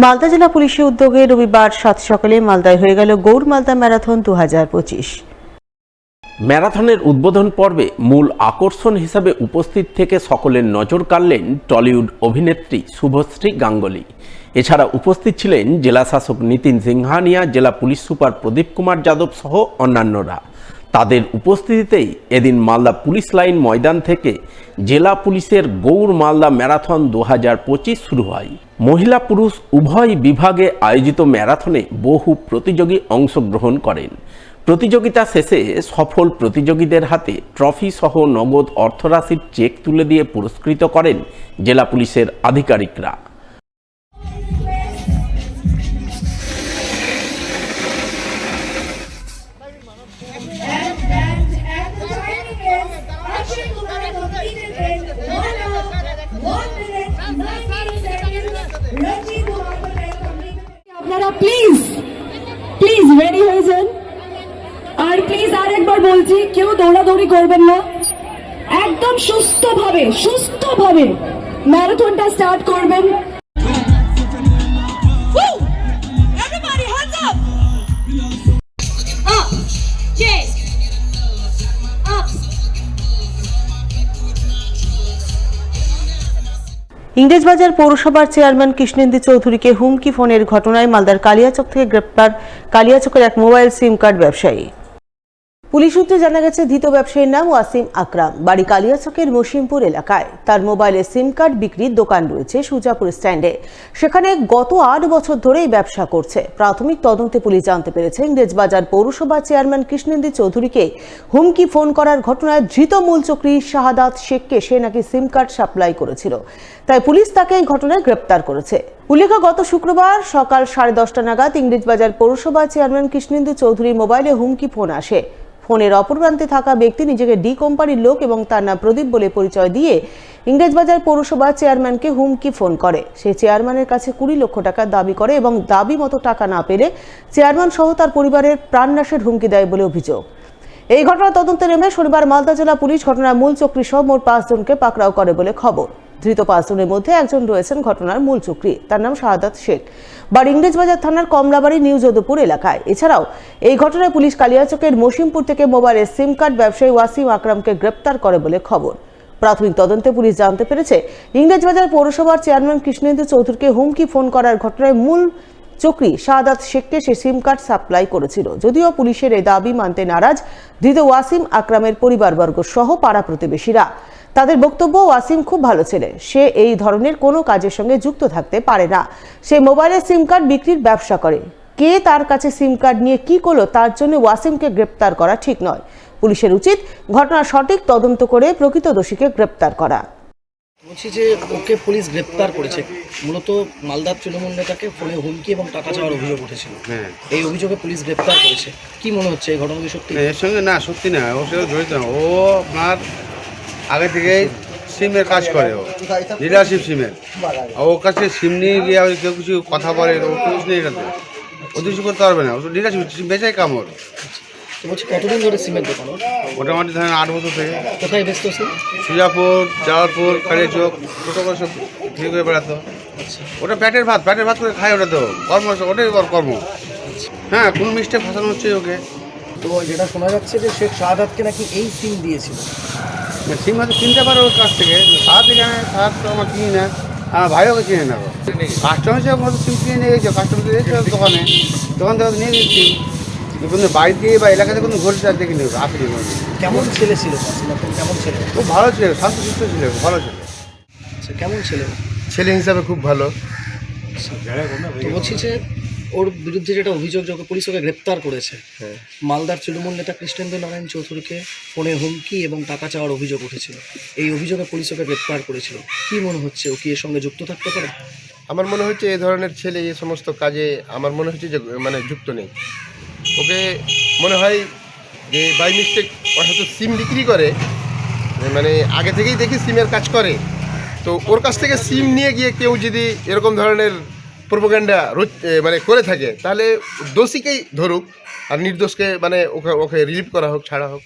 মালদা জেলা পুলিশের উদ্যোগে রবিবার সাত সকালে মালদায় হয়ে গেল গৌড় মালদা ম্যারাথন 2025। ম্যারাথনের উদ্বোধন পর্বে মূল আকর্ষণ হিসাবে উপস্থিত থেকে সকলের নজর কাড়লেন টলিউড অভিনেত্রী শুভশ্রী গাঙ্গুলি। এছাড়া উপস্থিত ছিলেন জেলা শাসক নিতিন সিংহানিয়া, জেলা পুলিশ সুপার প্রদীপ কুমার যাদব সহ অন্যান্যরা। তাদের উপস্থিতিতেই এদিন মালদা পুলিশ লাইন ময়দান থেকে জেলা পুলিশের গৌড় মালদা ম্যারাথন 2025 শুরু হয়। মহিলা পুরুষ উভয় বিভাগে আয়োজিত ম্যারাথনে বহু প্রতিযোগী অংশগ্রহণ করেন। প্রতিযোগিতা শেষে সফল প্রতিযোগীদের হাতে ট্রফি সহ নগদ অর্থরাশির চেক তুলে দিয়ে পুরস্কৃত করেন জেলা পুলিশের আধিকারিকরা। আপনারা প্লিজ রেডি হয়ে যান। আর প্লিজ আরেকবার বলছি, কেউ দৌড়াদৌড়ি করবেন না, একদম সুস্থভাবে ম্যারাথনটা স্টার্ট করবেন। ইংরেজবাজার পৌরসভার চেয়ারম্যান কৃষ্ণেন্দু চৌধুরীকে হুমকি ফোনের ঘটনায় মালদার কালিয়াচক থেকে গ্রেপ্তার কালিয়াচকের এক মোবাইল সিম কার্ড ব্যবসায়ী। পুলিশ সূত্রে জানা গেছে, ধৃত ব্যবসায়ীর নাম ওয়াসিম আকরাম, বাড়ি কালিয়াচকের মসিমপুর এলাকায়। তার মোবাইলে সিম কার্ড বিক্রির দোকান রয়েছে সুজাপুর স্ট্যান্ডে। সেখানে গত 8 বছর ধরেই ব্যবসা করছে। প্রাথমিক তদন্তে পুলিশ জানতে পেরেছে, ইংরেজবাজার পৌরসভার চেয়ারম্যান কৃষ্ণেন্দু চৌধুরীকে হুমকি ফোন করার ঘটনায় ধৃত মূল চক্রী শাহাদাত শেখকে সে নাকি সিম কার্ড সাপ্লাই করেছিল। তাই পুলিশ তাকে এই ঘটনায় গ্রেপ্তার করেছে। উল্লেখ্য, গত শুক্রবার সকাল 10:30 নাগাদ ইংরেজবাজার পৌরসভার চেয়ারম্যান কৃষ্ণেন্দু চৌধুরীর মোবাইলে হুমকি ফোন আসে। ফোনের অপর প্রান্তে থাকা ব্যক্তি নিজেকে ডি কোম্পানির লোক এবং তার নাম প্রদীপ বলে পরিচয় দিয়ে ইংরেজবাজার পৌরসভার চেয়ারম্যানকে হুমকি ফোন করে। সে চেয়ারম্যানের কাছে 20 লক্ষ টাকা দাবি করে এবং দাবি মতো টাকা না পেলে চেয়ারম্যান সহ তার পরিবারের প্রাণনাশের হুমকি দেয় বলে অভিযোগ। এই ঘটনা তদন্তে নেমে শনিবার মালদা জেলা পুলিশ ঘটনার মূল চক্রী সহ মোট 5 জনকে পাকড়াও করে বলে খবর। ধৃত 5 জনের মধ্যে একজন রয়েছেন ঘটনার মূল চক্রী, তার নাম শাহাদাত শেখ, বাড়ি ইংরেজবাজার থানার কমলাবাড়ি নিউ যদুপুর এলাকায়। এছাড়াও এই ঘটনায় পুলিশ কালিয়াচকের মসিমপুর থেকে মোবাইলের সিম কার্ড ব্যবসায়ী ওয়াসিম আকরামকে গ্রেপ্তার করে বলে খবর। প্রাথমিক তদন্তে পুলিশ জানতে পেরেছে, ইংরেজবাজার পৌরসভার চেয়ারম্যান কৃষ্ণেন্দু চৌধুরীকে হুমকি ফোন করার ঘটনায় মূল চক্রী শাহাদাত শেখকে সে সিম কার্ড সাপ্লাই করেছিল। যদিও পুলিশের এই দাবি মানতে নারাজ ধৃত ওয়াসিম আকরামের পরিবারবর্গ সহ পাড়া প্রতিবেশীরা। তাদের বক্তব্য, ওয়াসিম খুব ভালো ছেলে, সে এই ধরনের কোনো কাজের সঙ্গে যুক্ত থাকতে পারে না। সে মোবাইলে সিম কার্ড বিক্রির ব্যবসা করে। কে তার কাছে সিম কার্ড নিয়ে কি করলো তার জন্য ওয়াসিমকে গ্রেপ্তার করা ঠিক নয়। পুলিশের উচিত ঘটনার সঠিক তদন্ত করে প্রকৃত দোষীকে গ্রেপ্তার করা। বলছি যে ওকে পুলিশ গ্রেপ্তার করেছে, মূলত মালদার তৃণমূল নেতাকে ফোনে হুমকি এবং টাকা চাওয়ার অভিযোগ উঠেছিল। এই অভিযোগে পুলিশ গ্রেপ্তার করেছে। কি মনে হচ্ছে এই ঘটনা কি সত্যি? এর সঙ্গে না, সত্যি না, ওর সঙ্গে জড়িত না। ও আপনার আগে থেকেই সিমের কাজ করে, ও ডিলারশিপ সিমের। ওর কাছে সিম নিয়ে গিয়ে কেউ কিছু কথা বলে, ও কিছু নেই, এটাতে ও কিছু করতে পারবে না। ও ডিলারশিপ সিম বেচাই কাম ওর। বলছি কতদিন ধরে সিমের দোকান? মোটামুটি ধরেন 8 বছর থেকে। কোথায় ব্যস্ত সিম? সুজাপুর, জালালপুর, কালিয়াচক, ছোটো করে সব ফ্রি করে বেড়াতো। ওটা প্যাটের ভাত করে খায়, ওটা তো কর্ম, ওটাই ওর কর্ম। হ্যাঁ, কোনো মিস্টেক ফাঁসানো হচ্ছে ওকে। তো যেটা শোনা যাচ্ছে যে শেখ শাহাদাতকে নাকি এই সিম দিয়েছিল। সিম হয়তো কিনতে পারে ওর কাছ থেকে, সাহায্য এখানে সাহায্য তো আমার কিনি না, আমার ভাইও কিনে নেবো। কাস্টমার হিসেবে হয়তো সিম কিনে নিয়ে গেছে, কাস্টমার দিয়েছে দোকান থেকে নিয়ে গেছি। কোনো বাড়ি দিয়ে বা এলাকাতে কোনো ঘটছে আর দেখিনি, আসেনি। কেমন ছেলে ছিল? কেমন ছেলে? খুব ভালো ছিল, শান্তশিষ্ট ছিল, ভালো ছিল। কেমন ছেলে? ছেলে হিসাবে খুব ভালো। তো বলছি যে ওর বিরুদ্ধে যেটা অভিযোগ, যে পুলিশ ওকে গ্রেপ্তার করেছে, মালদার তৃণমূল নেতা কৃষ্ণেন্দু নারায়ণ চৌধুরীকে ফোনে হুমকি এবং টাকা চাওয়ার অভিযোগ উঠেছিল। এই অভিযোগে পুলিশ ওকে গ্রেপ্তার করেছিল। কি মনে হচ্ছে, ও কি এর সঙ্গে যুক্ত থাকতে পারে? আমার মনে হচ্ছে এই ধরনের ছেলে এই সমস্ত কাজে আমার মনে হচ্ছে যে মানে যুক্ত নেই। ওকে মনে হয় যে বাই মিস্টেক হয়তো সিম বিক্রি করে, মানে আগে থেকেই দেখি সিমের কাজ করে। তো ওর কাছ থেকে সিম নিয়ে গিয়ে কেউ যদি এরকম ধরনের প্রোপাগান্ডা মানে করে থাকে, তাহলে দোষীকেই ধরুক আর নির্দোষকে মানে ওকে রিলিভ করা হোক, ছাড়া হোক।